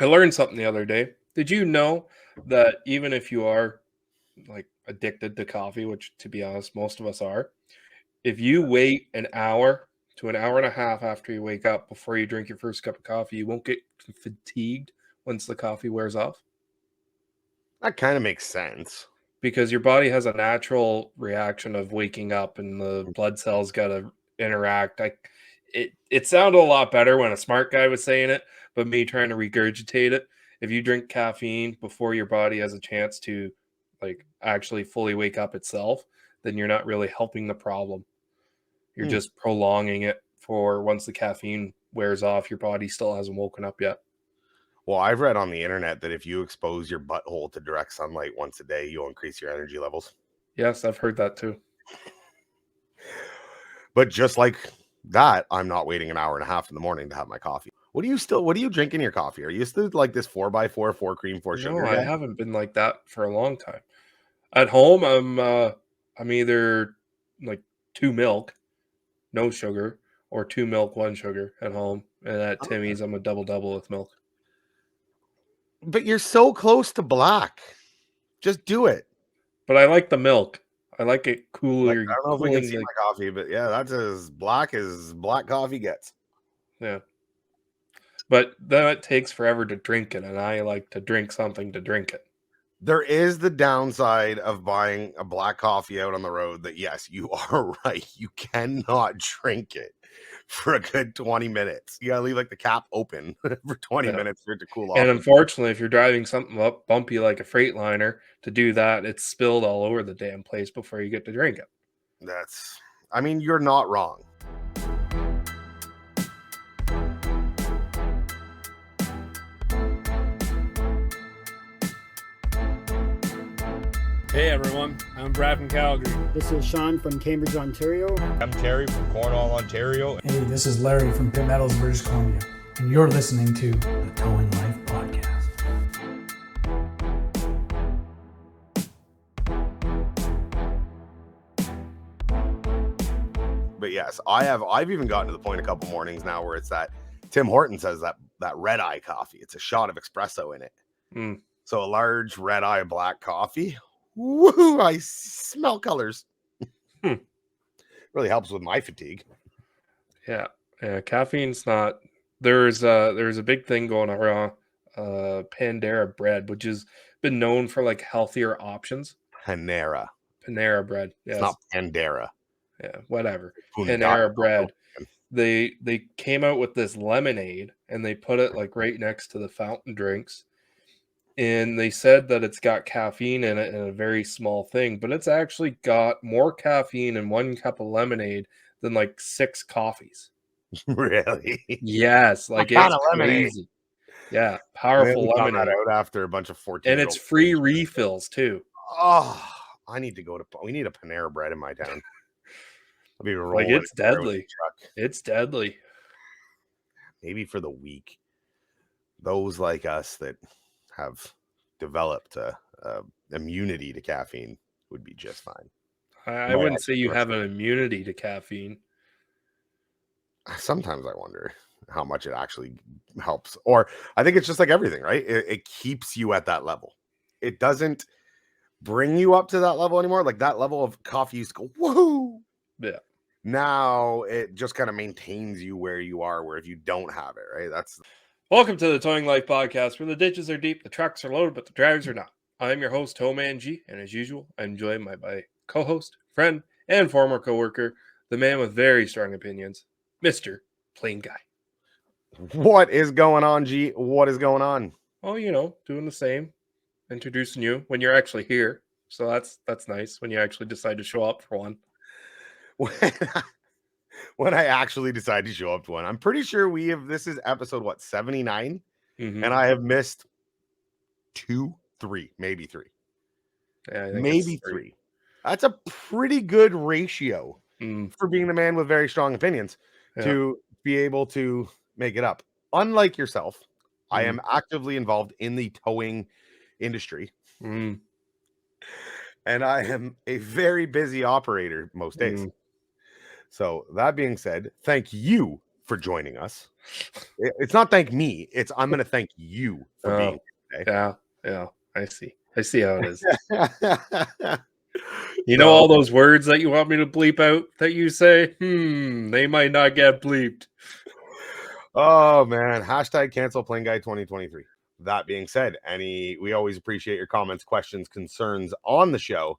I learned something the other day. Did you know that even if you are like addicted to coffee, which to be honest, most of us are, if you wait an hour to an hour and a half after you wake up before you drink your first cup of coffee, you won't get fatigued once the coffee wears off That kind of makes sense. because your body has a natural reaction of waking up and the blood cells got to interact. It sounded a lot better when a smart guy was saying it, but me trying to regurgitate it. If you drink caffeine before your body has a chance to like actually fully wake up itself, then you're not really helping the problem. You're just prolonging it for once the caffeine wears off, your body still hasn't woken up yet. Well, I've read on the internet that if you expose your butthole to direct sunlight once a day, you'll increase your energy levels. Yes, I've heard that too. But just like that, I'm not waiting an hour and a half in the morning to have my coffee. What do you drink in your coffee? Are you still like this 4x4, 4 cream, 4 sugar No, I guy? haven't been like that for a long time. At home, I'm either like 2 milk, no sugar, or 2 milk, 1 sugar at home. And at Timmy's, I'm a double with milk. But you're so close to black. Just do it. But I like the milk. I like it Like, cooler, I don't know if we can cooling see the my coffee, but yeah, that's as black coffee gets. yeah. But then it takes forever to drink it, and I like to drink something to drink it. There is the downside of buying a black coffee out on the road that, yes, you are right. You cannot drink it for a good 20 minutes. You gotta leave like the cap open for 20 minutes for it to cool off. And unfortunately, if you're driving something up bumpy like a Freightliner, to do that, it's spilled all over the damn place before you get to drink it. I mean, you're not wrong. Hey everyone, I'm Brad from Calgary. This is Sean from Cambridge, Ontario. I'm Terry from Cornwall, Ontario. Hey, this is Larry from Pitt Meadows, British Columbia, and you're listening to the Towing Life podcast. But yes, I've even gotten to the point a couple mornings now where it's that Tim Horton says that red eye coffee. It's a shot of espresso in it. So a large red eye black coffee. Woo! I smell colors. Really helps with my fatigue. Yeah, caffeine's not. There's a big thing going around. Panera bread, which has been known for like healthier options. Panera bread. Yes. It's not Pandera. Yeah, whatever. Panera bread. They came out with this lemonade and they put it like right next to the fountain drinks. And they said that it's got caffeine in it in a very small thing, but it's actually got more caffeine in 1 cup of lemonade than like 6 coffees. Really? Yes, like it's crazy. Yeah, powerful lemonade. Out after a bunch of 14. And it's free refills too. Oh, we need a Panera bread in my town. I'll be rolling. Like it's deadly. It's deadly. Maybe for the weak. Those like us that have developed a immunity to caffeine would be just fine. I wouldn't say you have an immunity to caffeine. Sometimes I wonder how much it actually helps. Or I think it's just like everything, right? It keeps you at that level. It doesn't bring you up to that level anymore. Like that level of coffee used to go, woohoo! Yeah. Now it just kind of maintains you where you are, where if you don't have it, right? Welcome to the Towing Life podcast, where the ditches are deep, the trucks are loaded, but the drivers are not. I'm your host, TowManG, and as usual, I'm joined by my co-host, friend, and former co-worker, the man with very strong opinions, Mr. PlainGuy. What is going on, G? What is going on? Oh, doing the same. Introducing you when you're actually here. So that's nice when you actually decide to show up for one. When I actually decide to show up to one. I'm pretty sure this is episode 79, and I have missed 2, 3, maybe 3. Yeah, maybe 3. That's a pretty good ratio for being the man with very strong opinions to be able to make it up. Unlike yourself, I am actively involved in the towing industry, and I am a very busy operator most days. So that being said, thank you for joining us. It's not thank me. It's I'm going to thank you for being here today. Yeah. I see how it is. You So, know all those words that you want me to bleep out that you say? They might not get bleeped. Oh man, hashtag cancel PlainGuy 2023. That being said, we always appreciate your comments, questions, concerns on the show.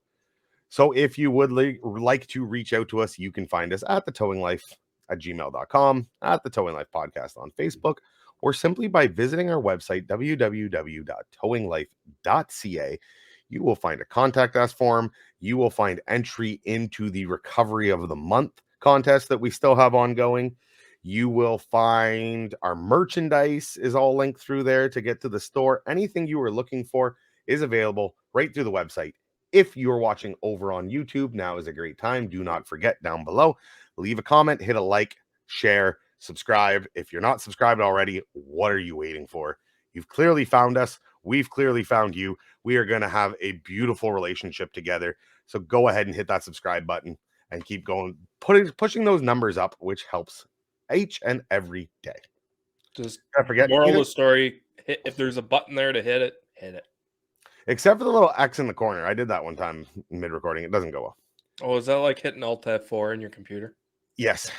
So if you would like to reach out to us, you can find us at thetowinglife@gmail.com, at the Towing Life Podcast on Facebook, or simply by visiting our website, www.towinglife.ca. You will find a contact us form. You will find entry into the Recovery of the Month contest that we still have ongoing. You will find our merchandise is all linked through there to get to the store. Anything you are looking for is available right through the website. If you're watching over on YouTube, now is a great time. Do not forget down below, leave a comment, hit a like, share, subscribe. If you're not subscribed already, what are you waiting for? You've clearly found us. We've clearly found you. We are going to have a beautiful relationship together. So go ahead and hit that subscribe button and keep going, pushing those numbers up, which helps each and every day. Just I forget. Moral of the story, if there's a button there to hit it, hit it. Except for the little X in the corner. I did that one time mid-recording. It doesn't go well. Oh, is that like hitting Alt F4 in your computer? Yes.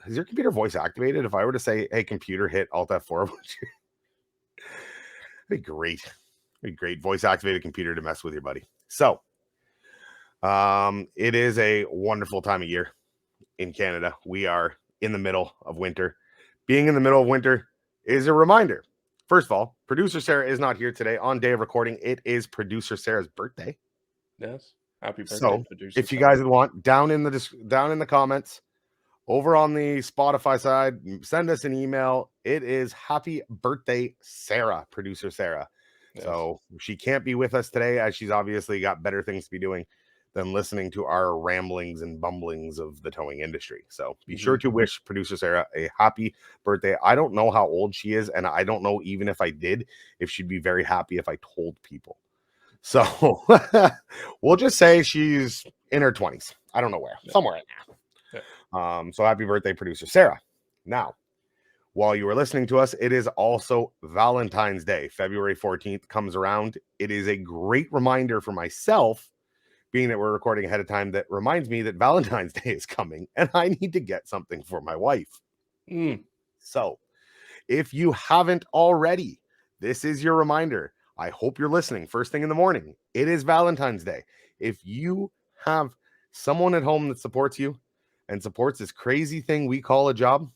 Is your computer voice activated? If I were to say, hey, computer, hit Alt F4, would you? It'd be great. It'd be great. Voice activated computer to mess with your buddy. So, it is a wonderful time of year in Canada. We are in the middle of winter. Being in the middle of winter is a reminder. First of all, producer Sarah is not here today. On day of recording, it is producer Sarah's birthday. Yes. Happy birthday, so producer. If you guys would want, down in the comments, over on the Spotify side, send us an email. It is happy birthday, Sarah, producer Sarah. Yes. So she can't be with us today, as she's obviously got better things to be doing than listening to our ramblings and bumblings of the towing industry. So be sure to wish producer Sarah a happy birthday. I don't know how old she is, and I don't know, even if I did, if she'd be very happy if I told people. So we'll just say she's in her 20s. I don't know where, somewhere right now. Yeah. So happy birthday, producer Sarah. Now, while you are listening to us, it is also Valentine's Day. February 14th comes around. It is a great reminder for myself, being that we're recording ahead of time, that reminds me that Valentine's Day is coming and I need to get something for my wife. So if you haven't already, this is your reminder. I hope you're listening first thing in the morning. It is Valentine's Day. If you have someone at home that supports you and supports this crazy thing we call a job,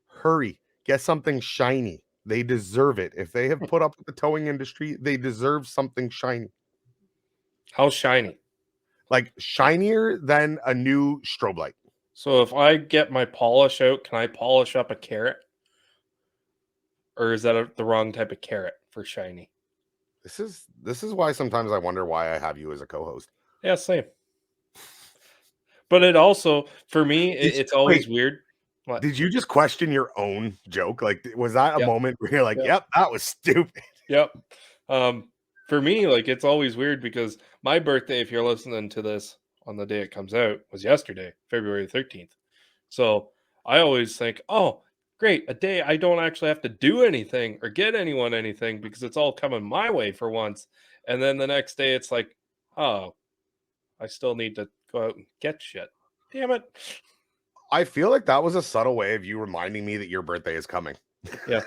hurry, get something shiny. They deserve it. If they have put up with the towing industry, they deserve something shiny. How shiny? Like shinier than a new strobe light. So if I get my polish out, can I polish up a carrot? Or is that the wrong type of carrot for shiny? This is why sometimes I wonder why I have you as a co-host. Yeah, same. But it also, for me, it's always weird. What? Did you just question your own joke? Like, was that a moment where you're like, yep, that was stupid? Yep. For me, like, it's always weird because my birthday, if you're listening to this on the day it comes out, was yesterday, February 13th. So I always think, oh, great, a day I don't actually have to do anything or get anyone anything because it's all coming my way for once. And then the next day it's like, oh, I still need to go out and get shit. Damn it. I feel like that was a subtle way of you reminding me that your birthday is coming. Yeah.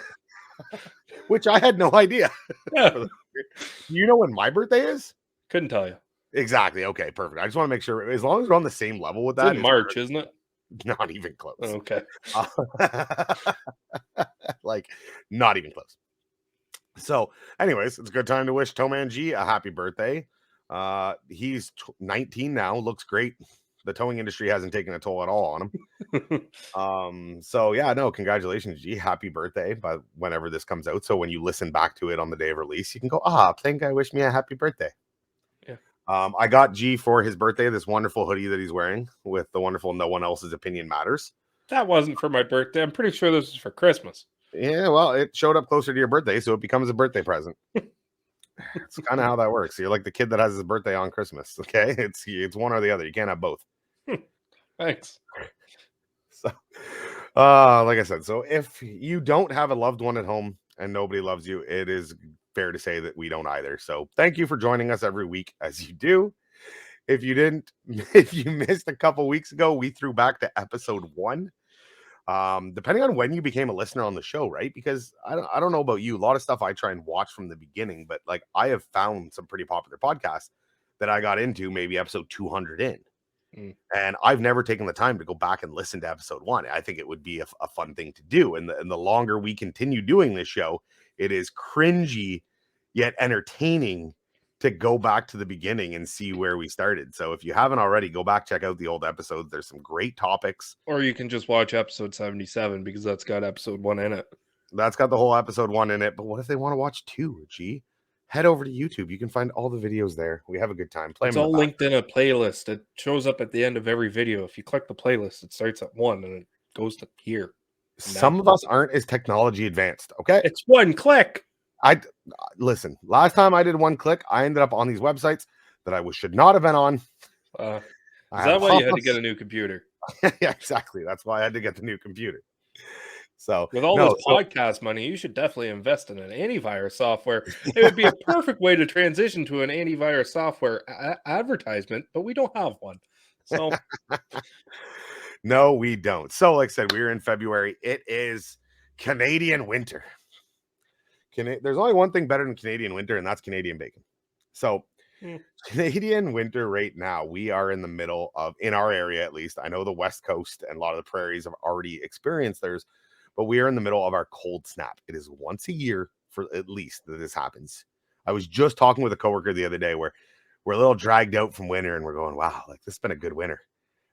Which I had no idea. Yeah. You know when my birthday is? Couldn't tell you. Exactly. Okay, perfect. I just want to make sure, as long as we're on the same level with that. It's in March, isn't it? Not even close. Okay. Like, not even close. So, anyways, it's a good time to wish TowManG a happy birthday. He's 19 now, looks great. The towing industry hasn't taken a toll at all on him. So yeah, no, congratulations, G. Happy birthday by whenever this comes out. So when you listen back to it on the day of release, you can go, PlainGuy wished me a happy birthday. Yeah. I got G for his birthday this wonderful hoodie that he's wearing with the wonderful "No One Else's Opinion Matters." That wasn't for my birthday. I'm pretty sure this is for Christmas. Yeah, well, it showed up closer to your birthday, so it becomes a birthday present. It's kind of how that works. You're like the kid that has his birthday on Christmas. Okay, it's one or the other. You can't have both. Thanks. So, Like I said, so if you don't have a loved one at home and nobody loves you, it is fair to say that we don't either. So thank you for joining us every week as you do. If you didn't, if you missed a couple weeks ago, we threw back to episode 1. Depending on when you became a listener on the show, right? Because I don't know about you, a lot of stuff I try and watch from the beginning, but like I have found some pretty popular podcasts that I got into maybe episode 200 in. And I've never taken the time to go back and listen to episode 1. I think it would be a fun thing to do. And the longer we continue doing this show, it is cringy yet entertaining to go back to the beginning and see where we started. So if you haven't already, go back, check out the old episodes. There's some great topics. Or you can just watch episode 77 because that's got episode 1 in it. That's got the whole episode 1 in it. But what if they want to watch 2? Gee, head over to YouTube. You can find all the videos there. We have a good time. It's all linked in a playlist. It shows up at the end of every video. If you click the playlist, it starts at 1 and it goes to here. Some of us aren't as technology advanced. Okay, it's 1 click. Listen, last time I did 1 click, I ended up on these websites that I should not have been on. Is that why you had to get a new computer? Yeah, exactly. That's why I had to get the new computer. So with all this podcast money, you should definitely invest in an antivirus software. It would be a perfect way to transition to an antivirus software advertisement, but we don't have one. So no, we don't. So like I said, we're in February. It is Canadian winter. There's only one thing better than Canadian winter, and that's Canadian bacon. So Canadian winter right now, we are in the middle of, in our area at least, I know the West Coast and a lot of the prairies have already experienced theirs, but we are in the middle of our cold snap. It is once a year for at least that this happens. I was just talking with a coworker the other day where we're a little dragged out from winter and we're going, wow, like this has been a good winter.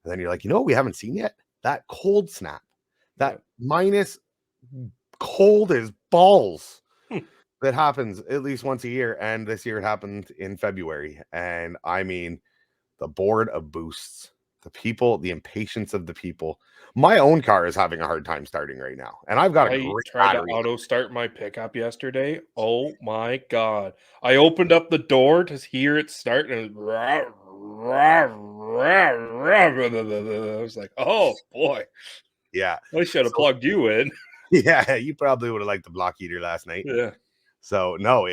And then you're like, you know what we haven't seen yet? That cold snap, that minus cold as balls. That happens at least once a year, and this year it happened in February. And I mean, the board of boosts, the people, the impatience of the people. My own car is having a hard time starting right now, and I've got a great tried battery. To auto start my pickup yesterday. Oh my god! I opened up the door to hear it start, and I was like, "Oh boy, yeah, I should have plugged you in." Yeah, you probably would have liked the block heater last night. Yeah. So no,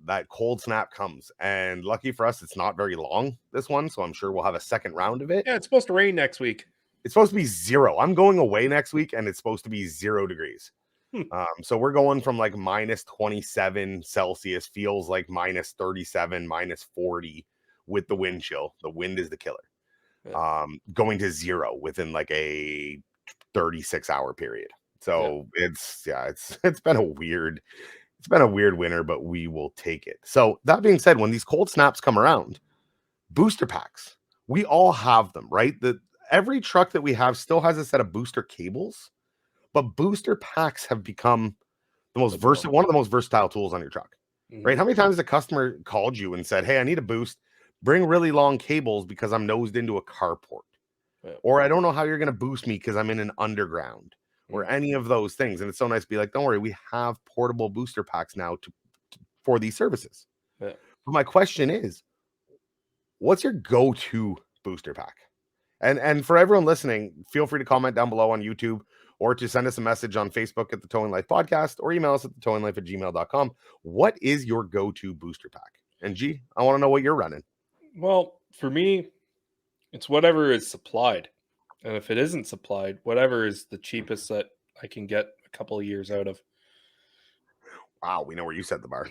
that cold snap comes, and lucky for us, it's not very long, this one. So I'm sure we'll have a second round of it. Yeah, it's supposed to rain next week. It's supposed to be 0. I'm going away next week, and it's supposed to be 0 degrees. So we're going from like minus 27 Celsius, feels like minus 37, minus 40 with the wind chill. The wind is the killer. Yeah. Going to 0 within like a 36-hour period. So it's been a weird winter, but we will take it. So that being said, when these cold snaps come around, booster packs, we all have them, right? Every truck that we have still has a set of booster cables, but booster packs have become one of the most versatile tools on your truck, right? How many times has a customer called you and said, hey, I need a boost, bring really long cables because I'm nosed into a carport, or I don't know how you're going to boost me because I'm in an underground. Or any of those things. And it's so nice to be like, don't worry, we have portable booster packs now for these services. Yeah. But my question is, what's your go-to booster pack? And for everyone listening, feel free to comment down below on YouTube or to send us a message on Facebook at the Towing Life Podcast or email us at thetowinglife@gmail.com. What is your go-to booster pack? And G, I want to know what you're running. Well, for me, it's whatever is supplied. And if it isn't supplied, whatever is the cheapest that I can get a couple of years out of. Wow, we know where you set the bar.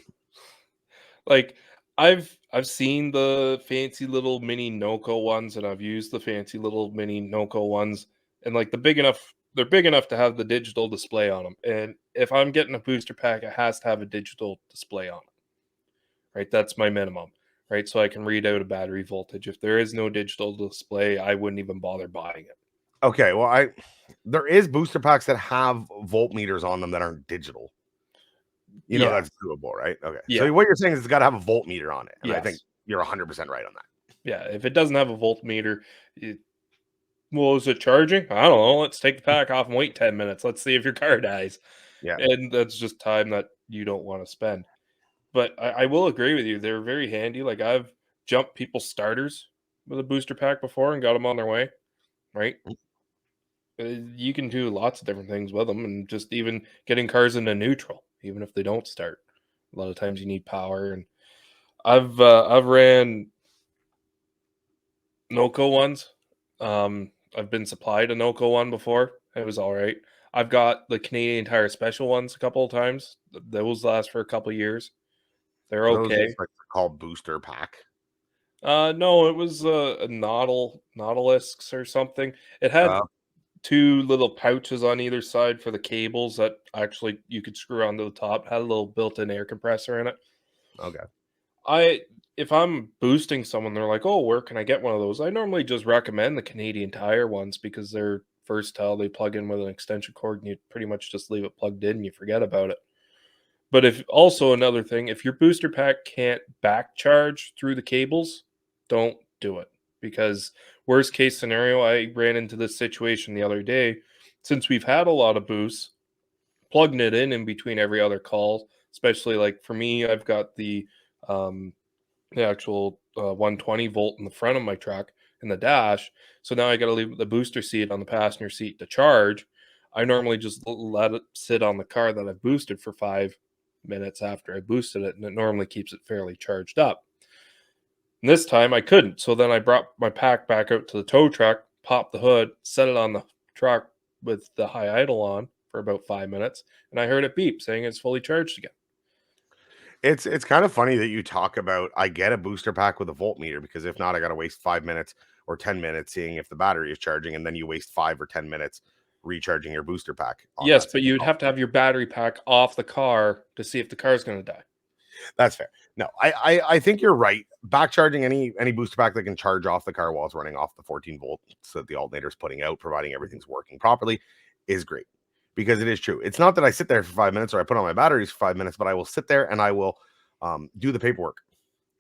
Like I've seen the fancy little mini Noco ones, and I've used the fancy little mini Noco ones, and like they're big enough to have the digital display on them. And if I'm getting a booster pack, it has to have a digital display on it. Right? That's my minimum. Right? So I can read out a battery voltage. If there is no digital display, I wouldn't even bother buying it. Okay, well, there is booster packs that have voltmeters on them that aren't digital. You know that's doable, right? Okay. Yeah. So what you're saying is it's got to have a voltmeter on it. And I think you're 100% right on that. Yeah. If it doesn't have a voltmeter, well, is it charging? I don't know. Let's take the pack off and wait 10 minutes. Let's see if your car dies. Yeah. And that's just time that you don't want to spend. But I will agree with you. They're very handy. Like I've jumped people's starters with a booster pack before and got them on their way. Right. You can do lots of different things with them, and just even getting cars into neutral, even if they don't start. A lot of times you need power, and I've ran Noco ones. I've been supplied a Noco one before. It was all right. I've got the Canadian Tire Special ones a couple of times. Those last for a couple of years. They're Are those okay. just, like, called booster pack? No, it was a Nautilus or something. It had two little pouches on either side for the cables that actually you could screw onto the top. Had a little built-in air compressor in it. Okay. If I'm boosting someone, they're like, "Oh, where can I get one of those?" I normally just recommend the Canadian Tire ones because they're versatile. They plug in with an extension cord, and you pretty much just leave it plugged in and you forget about it. But if also another thing, if your booster pack can't back charge through the cables, don't do it. Because worst case scenario, I ran into this situation the other day. Since we've had a lot of boosts, plugging it in between every other call, especially like for me, I've got the actual 120 volt in the front of my truck in the dash. So now I got to leave the booster seat on the passenger seat to charge. I normally just let it sit on the car that I've boosted for 5 minutes after I boosted it, and it normally keeps it fairly charged up. And this time I couldn't. So then I brought my pack back out to the tow truck, popped the hood, set it on the truck with the high idle on for about 5 minutes, and I heard it beep saying it's fully charged again. It's kind of funny that you talk about, I get a booster pack with a voltmeter, because if not, I got to waste 5 minutes or 10 minutes seeing if the battery is charging, and then you waste 5 or 10 minutes recharging your booster pack. Yes, but you'd have to have your battery pack off the car to see if the car's going to die. That's fair. No, I think you're right. Back charging any booster pack that can charge off the car while it's running off the 14 volts that the alternator's putting out, providing everything's working properly, is great. Because it is true. It's not that I sit there for 5 minutes or I put on my batteries for 5 minutes, but I will sit there and I will do the paperwork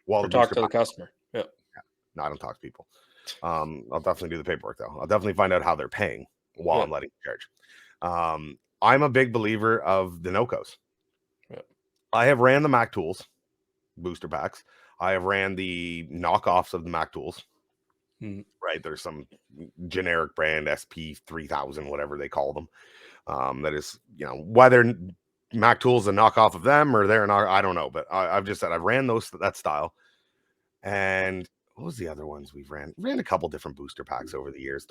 while Or the talk booster to the pack. customer. Yeah. No, I don't talk to people. I'll definitely do the paperwork though. I'll definitely find out how they're paying while I'm letting them charge. I'm a big believer of the Nocos. Yeah. I have ran the Mac Tools booster packs. I have ran the knockoffs of the Mac Tools. Right, there's some generic brand SP3000, whatever they call them. That is, whether Mac Tools a knockoff of them or they're not, I don't know. But I've just said I've ran that style. And what was the other ones we've ran? Ran a couple different booster packs over the years.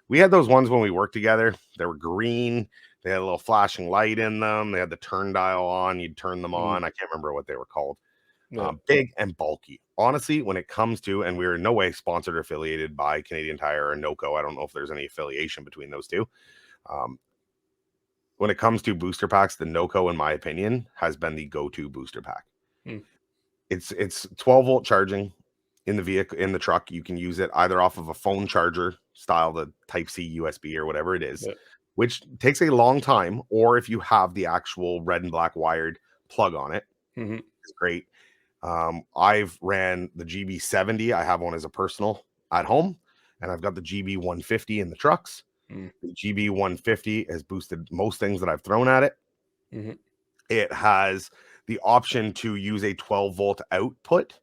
We had those ones when we worked together. They were green. They had a little flashing light in them. They had the turn dial on. You'd turn them on. I can't remember what they were called. Big and bulky. Honestly, when it comes to, and we're in no way sponsored or affiliated by Canadian Tire or Noco. I don't know if there's any affiliation between those two. When it comes to booster packs, the Noco, in my opinion, has been the go-to booster pack. It's 12 volt charging in the vehicle, in the truck. You can use it either off of a phone charger style, the Type C USB or whatever it is, which takes a long time, or if you have the actual red and black wired plug on it, it's great. I've ran the GB70. I have one as a personal at home, and I've got the GB150 in the trucks. The GB150 has boosted most things that I've thrown at it. It has the option to use a 12 volt output,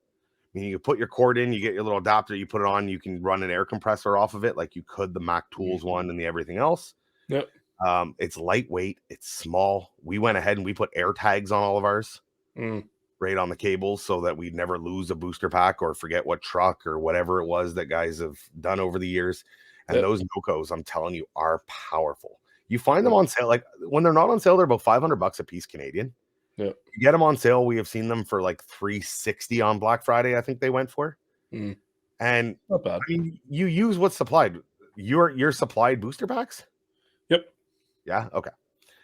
meaning you put your cord in, you get your little adapter, you put it on, you can run an air compressor off of it like you could the Mac Tools one and the everything else. It's lightweight, it's small. We went ahead and we put air tags on all of ours right on the cables so that we'd never lose a booster pack or forget what truck or whatever it was that guys have done over the years. And those Nocos, I'm telling you, are powerful. You find them on sale, like when they're not on sale, they're about $500 a piece Canadian. You get them on sale. We have seen them for like $360 on Black Friday. I think they went for, and not bad. I mean, you use what's supplied. You're supplied booster packs. Yep. Yeah. Okay.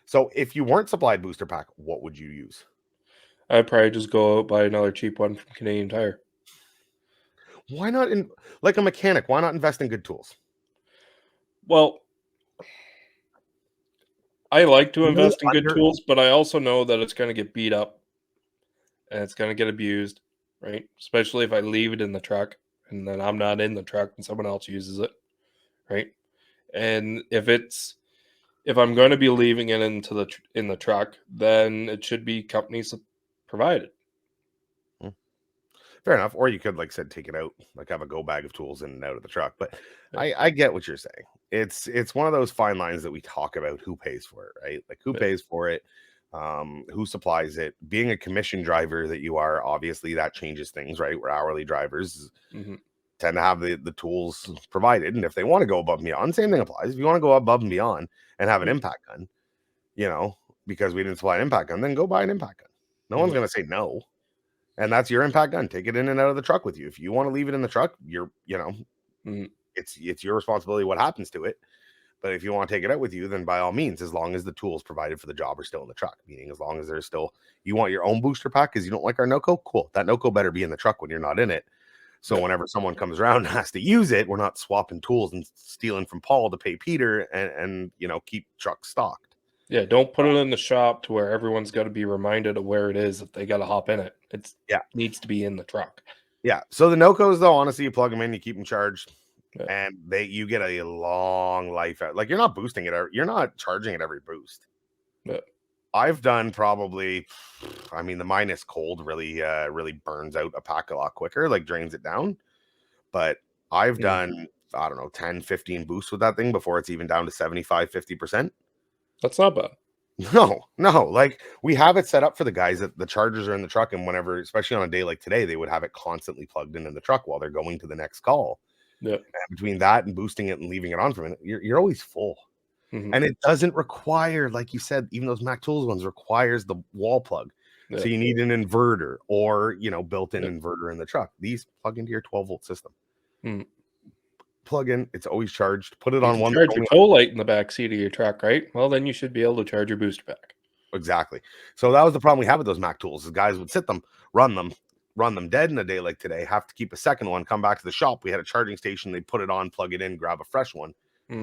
So if you weren't supplied booster pack, what would you use? I'd probably just go out buy another cheap one from Canadian Tire. Why not like a mechanic? Why not invest in good tools? Well, I like to invest in good tools, but I also know that it's going to get beat up and it's going to get abused, right? Especially if I leave it in the truck and then I'm not in the truck and someone else uses it, right? And if I'm going to be leaving it in the truck, then it should be companies that provide it. Fair enough. Or you could, like I said, take it out, like have a go bag of tools in and out of the truck. But I get what you're saying. It's one of those fine lines that we talk about who pays for it, right? Like who pays for it, who supplies it. Being a commission driver that you are, obviously that changes things, right? We're hourly drivers tend to have the tools provided. And if they want to go above and beyond, same thing applies. If you want to go above and beyond and have an impact gun, because we didn't supply an impact gun, then go buy an impact gun. No one's going to say no. And that's your impact gun. Take it in and out of the truck with you. If you want to leave it in the truck, it's your responsibility what happens to it. But if you want to take it out with you, then by all means, as long as the tools provided for the job are still in the truck, meaning as long as there's still, you want your own booster pack because you don't like our NOCO, cool. That NOCO better be in the truck when you're not in it. So whenever someone comes around and has to use it, we're not swapping tools and stealing from Paul to pay Peter and keep trucks stocked. Yeah, don't put it in the shop to where everyone's got to be reminded of where it is if they got to hop in it. It needs to be in the truck. Yeah. So the NOCOs, though, honestly, you plug them in, you keep them charged, and you get a long life out. Like you're not boosting it, you're not charging it every boost. Yeah. I've done probably, the minus cold really burns out a pack a lot quicker, like drains it down. But I've done, 10, 15 boosts with that thing before it's even down to 75, 50%. That's not bad. No. Like we have it set up for the guys that the chargers are in the truck, and whenever, especially on a day like today, they would have it constantly plugged in the truck while they're going to the next call. Yeah. And between that and boosting it and leaving it on for a minute, you're always full. And it doesn't require, like you said, even those Mac Tools ones requires the wall plug. Yeah. So you need an inverter or, built-in inverter in the truck. These plug into your 12-volt system. Plug in, it's always charged. Put it on one. Charge your tow light in the back seat of your truck, right? Well, then you should be able to charge your booster pack. Exactly. So that was the problem we have with those Mac Tools. Is guys would sit them, run them dead in a day like today, have to keep a second one, come back to the shop. We had a charging station. They put it on, plug it in, grab a fresh one,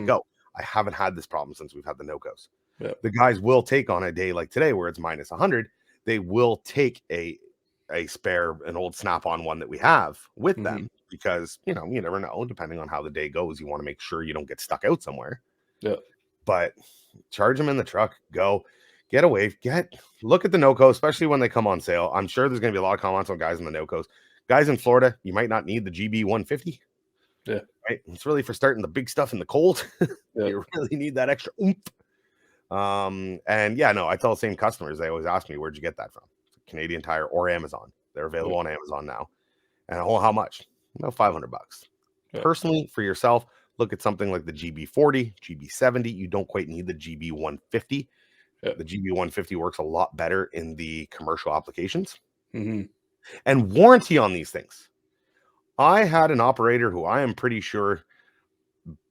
go. I haven't had this problem since we've had the NOCOs. Yeah. The guys will take on a day like today where it's minus 100. They will take a spare, an old Snap-on one that we have with them because, you never know. Depending on how the day goes, you want to make sure you don't get stuck out somewhere. Yeah. But charge them in the truck, go. Get away. Look at the NOCO, especially when they come on sale. I'm sure there's going to be a lot of comments on guys in the NOCOs. Guys in Florida, you might not need the GB 150. Yeah. Right. It's really for starting the big stuff in the cold. You really need that extra oomph. I tell the same customers, they always ask me, where'd you get that from? Canadian Tire or Amazon. They're available on Amazon now. And how much? About $500. Yeah. Personally, for yourself, look at something like the GB40, GB70. You don't quite need the GB 150. Yeah. The GB 150 works a lot better in the commercial applications. And warranty on these things. I had an operator who I am pretty sure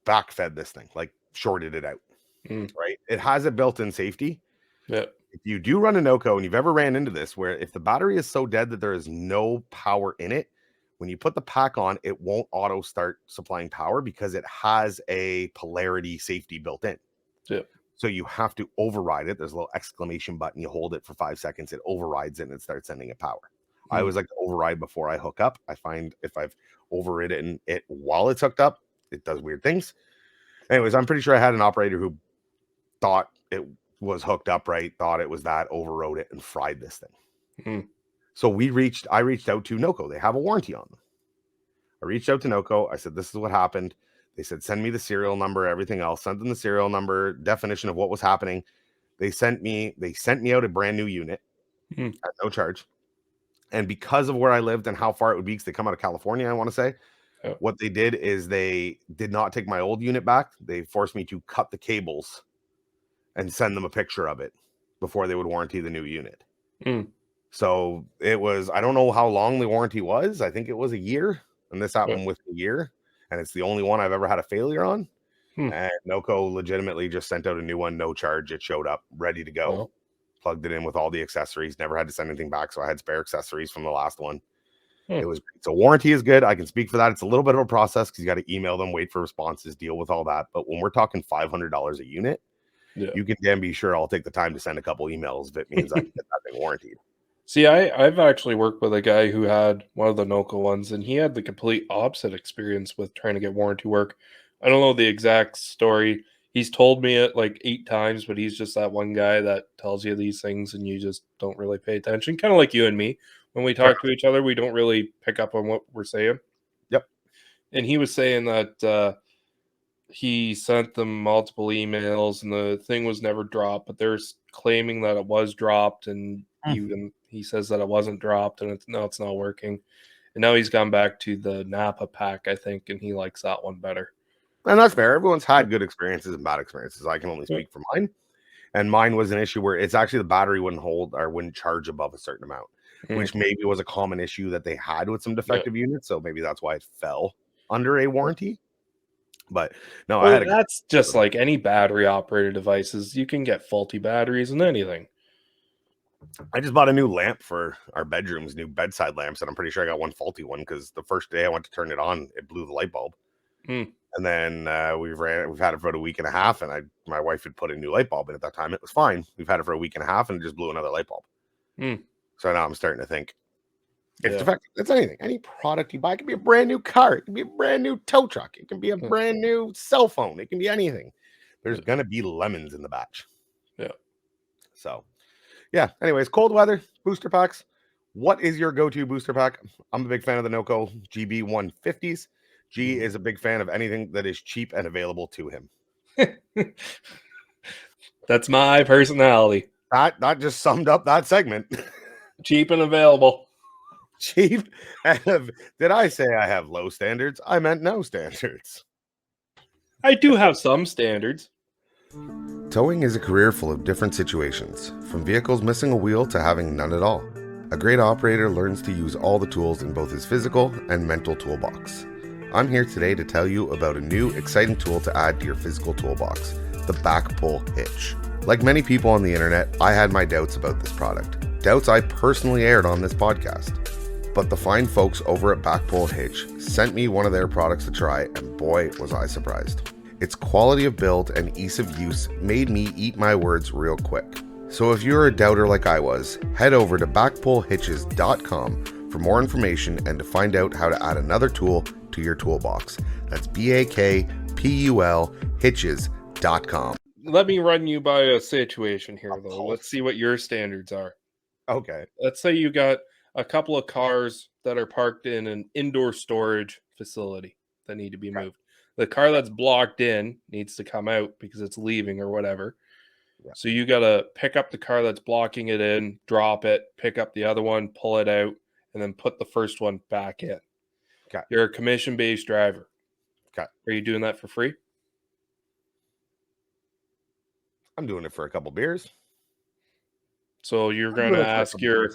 backfed this thing, like shorted it out, right? It has a built-in safety. Yeah. If you do run a NOCO and you've ever ran into this, where if the battery is so dead that there is no power in it, when you put the pack on, it won't auto start supplying power because it has a polarity safety built in. Yeah. So you have to override it. There's a little exclamation button. You hold it for 5 seconds. It overrides it and it starts sending it power. I always like to override before I hook up. I find if I've overridden it while it's hooked up, it does weird things. Anyways, I'm pretty sure I had an operator who thought it was hooked up right, thought it was that, overrode it, and fried this thing. So I reached out to NOCO. They have a warranty on them. I reached out to NOCO. I said, this is what happened. They said, send me the serial number, everything else. Sent them the serial number, definition of what was happening. They sent me out a brand new unit at no charge. And because of where I lived and how far it would be, because they come out of California, I want to say, what they did is they did not take my old unit back. They forced me to cut the cables and send them a picture of it before they would warranty the new unit. So it was, I don't know how long the warranty was. I think it was a year. And this happened with a year. And it's the only one I've ever had a failure on. And NOCO legitimately just sent out a new one, no charge. It showed up ready to go. Plugged it in with all the accessories, never had to send anything back. So I had spare accessories from the last one. It was great. So warranty is good. I can speak for that. It's a little bit of a process because you got to email them, wait for responses, deal with all that. But when we're talking $500 a unit, you can damn be sure I'll take the time to send a couple emails if it means I can get that thing warranted. See, I've actually worked with a guy who had one of the NOCO ones, and he had the complete opposite experience with trying to get warranty work. I don't know the exact story. He's told me it like 8 times, but he's just that one guy that tells you these things and you just don't really pay attention. Kind of like you and me. When we talk to each other, we don't really pick up on what we're saying. Yep. And he was saying that he sent them multiple emails and the thing was never dropped, but they're claiming that it was dropped, and even he says that it wasn't dropped, and it's not working. And now he's gone back to the Napa pack, I think, and he likes that one better. And that's fair. Everyone's had good experiences and bad experiences. I can only speak for mine. And mine was an issue where it's actually the battery wouldn't hold or wouldn't charge above a certain amount, which maybe was a common issue that they had with some defective units. So maybe that's why it fell under a warranty. But no, that's just like any battery operated devices. You can get faulty batteries and anything. I just bought a new lamp for our bedrooms, new bedside lamps, and I'm pretty sure I got one faulty one because the first day I went to turn it on, it blew the light bulb. And then we've had it for about a week and a half, and my wife had put a new light bulb in at that time. It was fine. We've had it for a week and a half, and it just blew another light bulb. So now I'm starting to think it's defective. It's anything. Any product you buy, it can be a brand new car, it can be a brand new tow truck, it can be a brand new cell phone, it can be anything. There's gonna be lemons in the batch. So anyways, cold weather booster packs. What is your go-to booster pack? I'm a big fan of the Noco GB 150s. G is a big fan of anything that is cheap and available to him. That's my personality. That just summed up that segment. Cheap and available. Cheap. Did I say I have low standards? I meant no standards. I do have some standards. Towing is a career full of different situations, from vehicles missing a wheel to having none at all. A great operator learns to use all the tools in both his physical and mental toolbox. I'm here today to tell you about a new, exciting tool to add to your physical toolbox, the BakPul Hitch. Like many people on the internet, I had my doubts about this product. Doubts I personally aired on this podcast. But the fine folks over at BakPul Hitch sent me one of their products to try, and boy, was I surprised. Its quality of build and ease of use made me eat my words real quick. So if you're a doubter like I was, head over to bakpulhitches.com for more information and to find out how to add another tool to your toolbox. That's BAKPUL hitches.com. Let me run you by a situation here, though. Let's see what your standards are. Okay. Let's say you got a couple of cars that are parked in an indoor storage facility that need to be moved. The car that's blocked in needs to come out because it's leaving or whatever. So you got to pick up the car that's blocking it in, drop it, pick up the other one, pull it out, and then put the first one back in. Okay. You're a commission-based driver. Okay. Are you doing that for free? I'm doing it for a couple beers. So you're going to ask your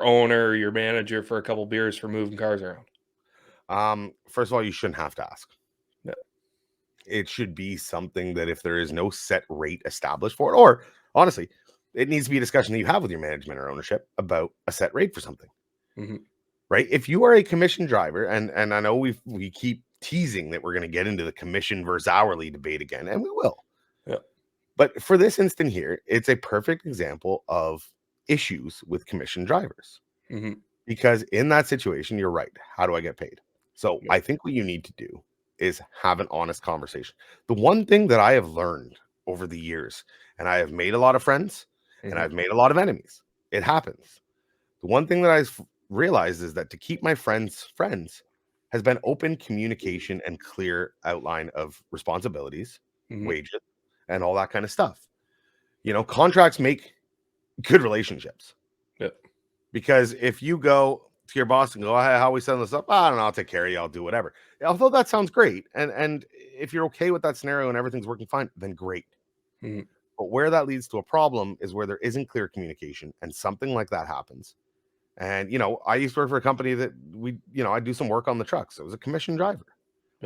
owner or your manager for a couple beers for moving cars around? First of all, you shouldn't have to ask. No. It should be something that if there is no set rate established for it, or honestly, it needs to be a discussion that you have with your management or ownership about a set rate for something. Right? If you are a commission driver, and I know we keep teasing that we're going to get into the commission versus hourly debate again, and we will. But for this instant here, it's a perfect example of issues with commission drivers. Because in that situation, you're right. How do I get paid? So I think what you need to do is have an honest conversation. The one thing that I have learned over the years, and I have made a lot of friends and I've made a lot of enemies. It happens. The one thing that I've realized is that to keep my friends has been open communication and clear outline of responsibilities, wages, and all that kind of stuff. You know, contracts make good relationships. Because if you go to your boss and go, hey, how are we setting this up? I don't know, I'll take care of you, I'll do whatever. Although that sounds great. And if you're okay with that scenario and everything's working fine, then great. But where that leads to a problem is where there isn't clear communication and something like that happens. And, you know, I used to work for a company that I'd do some work on the trucks. I was a commission driver.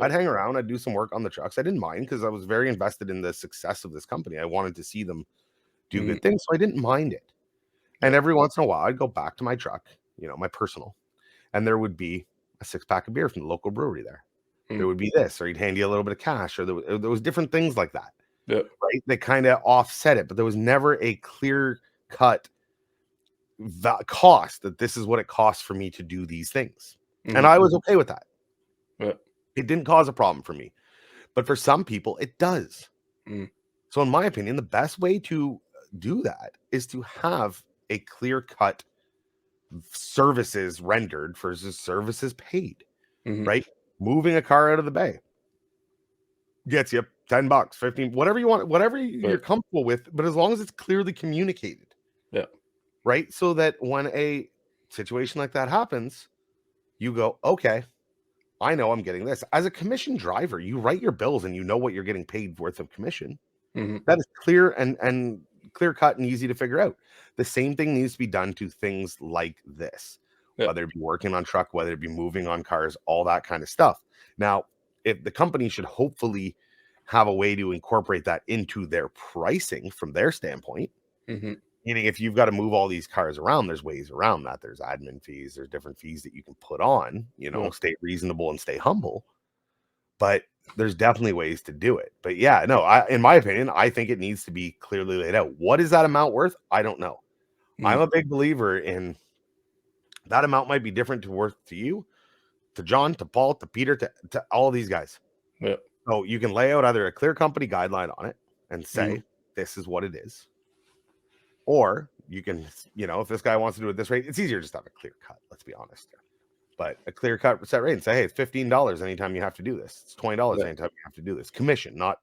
I'd hang around, I'd do some work on the trucks. I didn't mind because I was very invested in the success of this company. I wanted to see them do good things, so I didn't mind it. And every once in a while, I'd go back to my truck, my personal, and there would be a 6-pack of beer from the local brewery there. There would be this, or he'd hand you a little bit of cash, or there was different things like that. Right? They kind of offset it, but there was never a clear cut cost that this is what it costs for me to do these things. And I was okay with that. It didn't cause a problem for me, but for some people it does. So in my opinion, the best way to do that is to have a clear cut services rendered versus services paid, Mhm. right? Moving a car out of the bay gets you $10, 15, whatever you want, whatever you're comfortable with, but as long as it's clearly communicated. Yeah. Right? So that when a situation like that happens, you go, okay, I know I'm getting this. As a commission driver, you write your bills and you know what you're getting paid worth of commission. Mhm. That is clear and clear cut and easy to figure out. The same thing needs to be done to things like this, whether it be working on truck, whether it be moving on cars, all that kind of stuff. Now, if the company should hopefully have a way to incorporate that into their pricing from their standpoint. Mhm. Meaning, if you've got to move all these cars around, there's ways around that. There's admin fees, there's different fees that you can put on, stay reasonable and stay humble. But there's definitely ways to do it. But yeah, no, in my opinion, I think it needs to be clearly laid out. What is that amount worth? I don't know. I'm a big believer in that amount might be different to worth to you, to John, to Paul, to Peter, to all of these guys. Yeah. So you can lay out either a clear company guideline on it and say, this is what it is. Or you can, if this guy wants to do it this rate, it's easier just to have a clear cut. Let's be honest there. But a clear cut set rate and say, hey, it's $15 anytime you have to do this. It's $20 anytime you have to do this. Commission, not,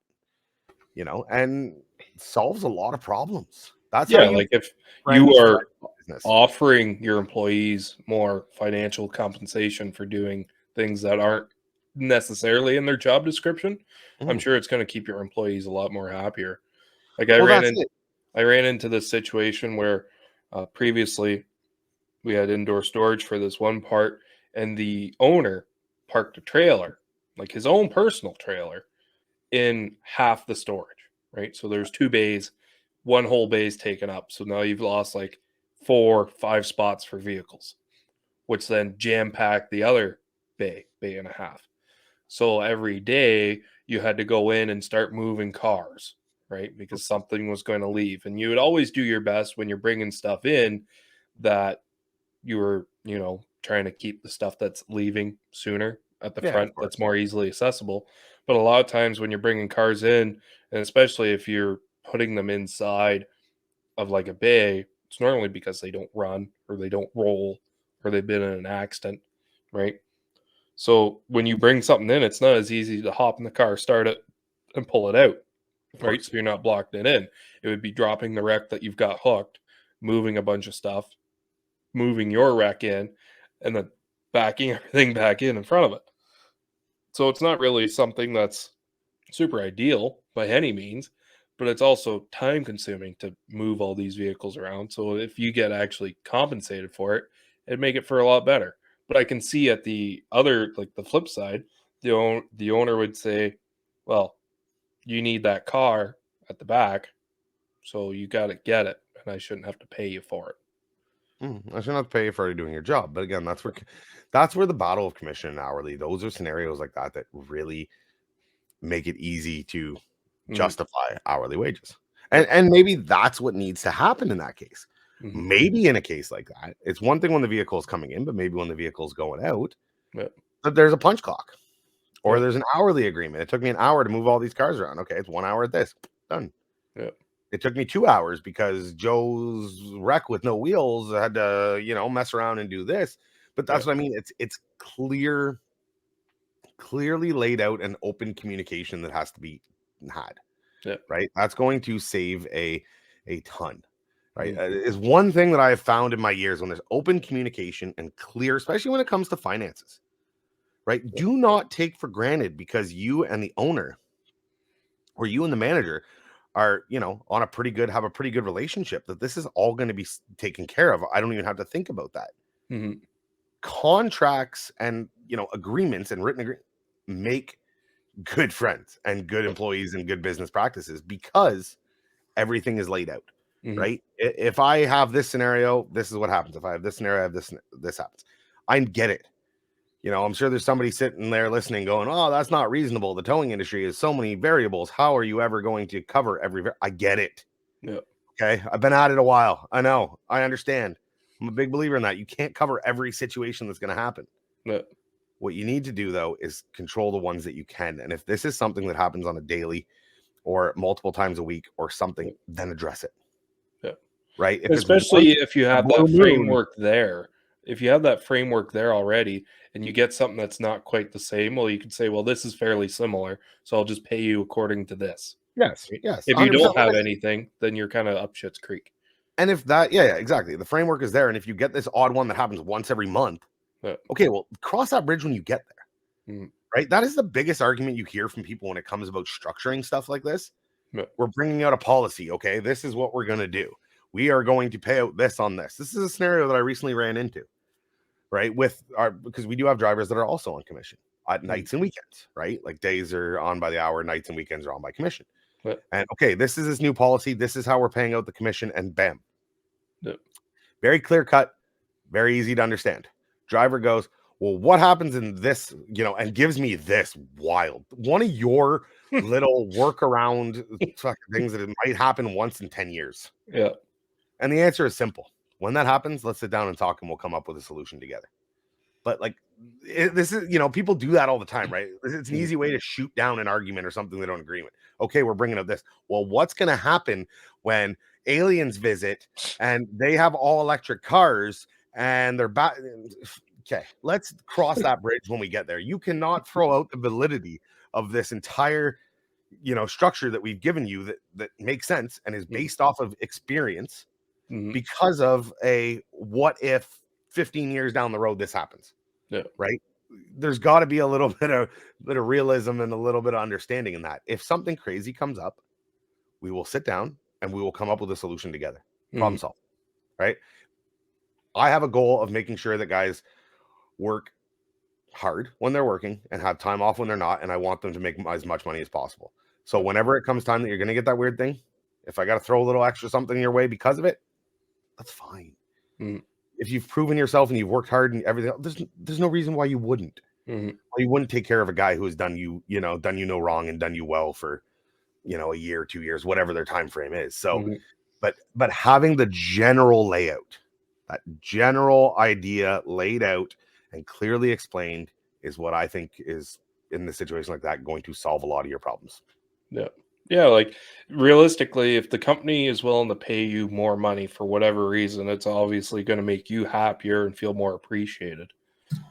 and it solves a lot of problems. That's how like if you are offering your employees more financial compensation for doing things that aren't necessarily in their job description, I'm sure it's going to keep your employees a lot more happier. Like I ran into this situation where previously we had indoor storage for this one part, and the owner parked a trailer, like his own personal trailer, in half the storage, right? So there's 2 bays, one whole bay is taken up. So now you've lost like 4-5 spots for vehicles, which then jam-pack the other bay and a half. So every day you had to go in and start moving cars, right? Because something was going to leave. And you would always do your best when you're bringing stuff in that you were, trying to keep the stuff that's leaving sooner at the front that's more easily accessible. But a lot of times when you're bringing cars in, and especially if you're putting them inside of like a bay, it's normally because they don't run or they don't roll or they've been in an accident, right? So when you bring something in, it's not as easy to hop in the car, start it, and pull it out, right? So you're not blocked it in. It would be dropping the wreck that you've got hooked, moving a bunch of stuff, moving your wreck in, and then backing everything back in front of it. So it's not really something that's super ideal by any means, but it's also time consuming to move all these vehicles around. So if you get actually compensated for it, it'd make it for a lot better. But I can see at the other, like the flip side, the owner would say, well, you need that car at the back, so you got to get it, and I shouldn't have to pay you for it. I shouldn't have to pay you for already doing your job. But again, that's where the battle of commission and hourly, those are scenarios like that really make it easy to justify hourly wages. And maybe that's what needs to happen in that case. Maybe in a case like that, it's one thing when the vehicle is coming in, but maybe when the vehicle is going out, that there's a punch clock or there's an hourly agreement. It took me an hour to move all these cars around. Okay, it's 1 hour at this, done. It took me 2 hours because Joe's wreck with no wheels had to, mess around and do this. But that's what I mean. It's clearly laid out and open communication that has to be had. Right. That's going to save a ton. Right. Is one thing that I have found in my years when there's open communication and clear, especially when it comes to finances. Right. Do not take for granted because you and the owner or you and the manager are, have a pretty good relationship that this is all going to be taken care of. I don't even have to think about that. Contracts and, agreements and written agreements make good friends and good employees and good business practices because everything is laid out, right? If I have this scenario, this is what happens. If I have this scenario, I have this happens. I get it. I'm sure there's somebody sitting there listening going, oh, that's not reasonable. The towing industry is so many variables. How are you ever going to cover I get it. Okay. I've been at it a while. I know. I understand. I'm a big believer in that. You can't cover every situation that's going to happen. What you need to do, though, is control the ones that you can. And if this is something that happens on a daily or multiple times a week or something, then address it. Right? Especially if you have that framework there if you have that framework there already and you get something that's not quite the same, well, you could say, well, this is fairly similar, so I'll just pay you according to this. Yes, Right? yes. If you 100%. don't have anything, then you're kind of up shit's creek. And if that, yeah, exactly. The framework is there. And if you get this odd one that happens once every month, okay, well, cross that bridge when you get there. Mm. Right? That is the biggest argument you hear from people when it comes about structuring stuff like this. Yeah. We're bringing out a policy. Okay, this is what we're going to do. We are going to pay out this on this. This is a scenario that I recently ran into, right? Because we do have drivers that are also on commission at nights and weekends, right? Like days are on by the hour, nights and weekends are on by commission. Yeah. And okay, this is this new policy. This is how we're paying out the commission, and bam. Yeah. Very clear cut, very easy to understand. Driver goes, well, what happens in this, and gives me this wild one of your little workaround things that it might happen once in 10 years. Yeah. And the answer is simple. When that happens, let's sit down and talk and we'll come up with a solution together. But this is, people do that all the time, right? It's an easy way to shoot down an argument or something they don't agree with. Okay, we're bringing up this. Well, what's going to happen when aliens visit and they have all electric cars and they're back? Okay, let's cross that bridge when we get there. You cannot throw out the validity of this entire, structure that we've given you that makes sense and is based off of experience because of a what if 15 years down the road this happens. Yeah. Right? There's got to be a little bit of realism and a little bit of understanding in that. If something crazy comes up, we will sit down and we will come up with a solution together. Problem solved. Right? I have a goal of making sure that guys work hard when they're working and have time off when they're not, and I want them to make as much money as possible. So whenever it comes time that you're going to get that weird thing, if I got to throw a little extra something your way because of it, that's fine. If you've proven yourself and you've worked hard and everything, there's no reason why you wouldn't. Well, you wouldn't take care of a guy who has done you no wrong and done you well for, a year, 2 years, whatever their time frame is. So, but having the general layout, that general idea laid out and clearly explained is what I think is, in the situation like that, going to solve a lot of your problems. Yeah. Yeah, like realistically, if the company is willing to pay you more money for whatever reason, it's obviously going to make you happier and feel more appreciated.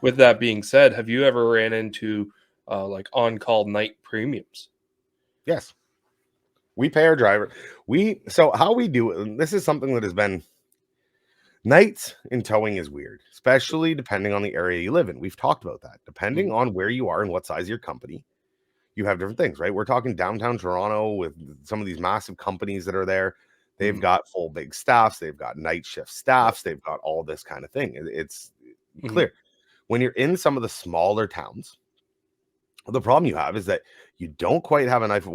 With that being said, have you ever ran into on-call night premiums? Yes. We pay our driver. So how we do it, and this is something that has been, nights in towing is weird, especially depending on the area you live in. We've talked about that. Depending on where you are and what size of your company, you have different things, right? We're talking downtown Toronto with some of these massive companies that are there. They've got full big staffs. They've got night shift staffs. They've got all this kind of thing. It's clear. When you're in some of the smaller towns, the problem you have is that you don't quite have enough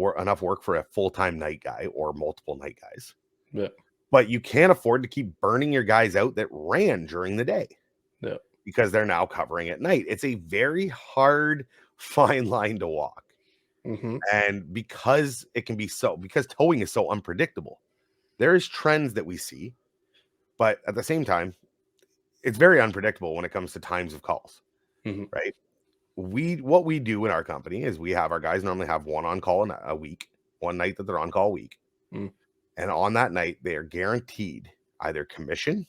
work for a full-time night guy or multiple night guys. Yeah. But you can't afford to keep burning your guys out that ran during the day. Yeah. Because they're now covering at night. It's a very hard, fine line to walk. And because because towing is so unpredictable, there's trends that we see, but at the same time, it's very unpredictable when it comes to times of calls, right? What we do in our company is we have our guys normally have one on call a week, one night that they're on call a week. And on that night, they are guaranteed either commission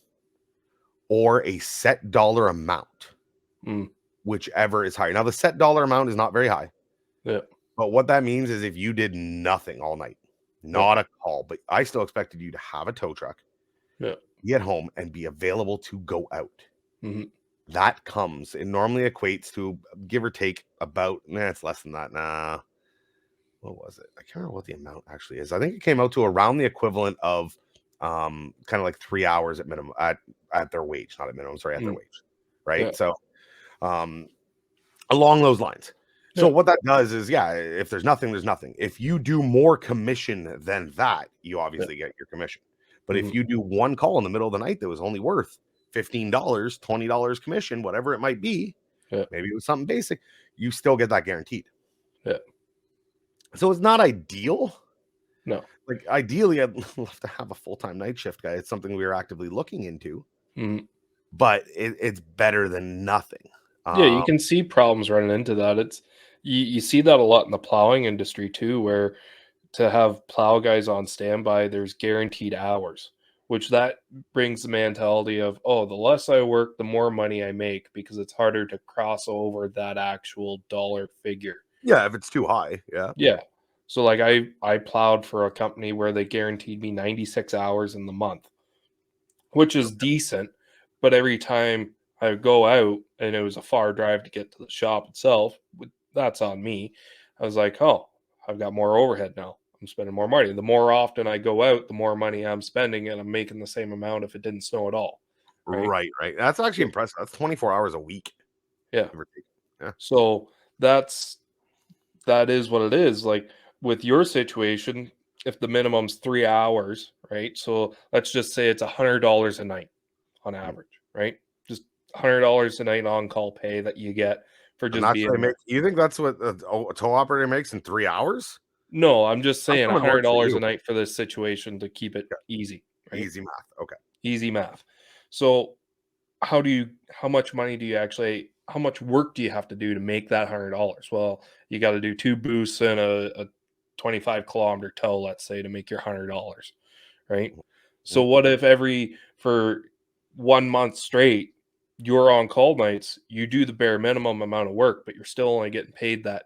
or a set dollar amount, whichever is higher. Now, the set dollar amount is not very high. Yeah. But what that means is if you did nothing all night, not a call, but I still expected you to have a tow truck, be at home, and be available to go out. That comes, it normally equates to, give or take, about, it's less than that. Nah. What was it? I can't remember what the amount actually is. I think it came out to around the equivalent of kind of like 3 hours at minimum at their wage, not at minimum, sorry, at their wage. Right. Yeah. So along those lines. So what that does is, if there's nothing, there's nothing. If you do more commission than that, you obviously get your commission. But if you do one call in the middle of the night that was only worth $15, $20 commission, whatever it might be, maybe it was something basic, you still get that guaranteed. Yeah. So it's not ideal. No. Like ideally, I'd love to have a full-time night shift guy. It's something we are actively looking into. But it's better than nothing. Yeah, you can see problems running into that. It's you see that a lot in the plowing industry too, where to have plow guys on standby, there's guaranteed hours. which that brings the mentality of, oh, the less I work, the more money I make, because it's harder to cross over that actual dollar figure. Yeah, if it's too high. Yeah. Yeah. So like I plowed for a company where they guaranteed me 96 hours in the month, which is decent, but every time I would go out and it was a far drive to get to the shop itself, that's on me. I was like, oh, I've got more overhead now. I'm spending more money. The more often I go out, the more money I'm spending, and I'm making the same amount if it didn't snow at all. Right. That's actually impressive. That's 24 hours a week. Yeah. Yeah. So that is what it is. Like with your situation, if the minimum's 3 hours, right? So let's just say it's $100 a night on average, right? Just $100 a night on call pay that you get for And just that's what being I make. You think that's what a tow operator makes in 3 hours? No, I'm just saying someone works for $100 you. a night for this situation to keep it easy, right? Easy math. Okay. Easy math. So how much money do you actually, how much work do you have to do to make that $100? Well, you got to do 2 boosts and a 25-kilometer tow, let's say, to make your $100, right? So what if for 1 month straight, you're on call nights, you do the bare minimum amount of work, but you're still only getting paid that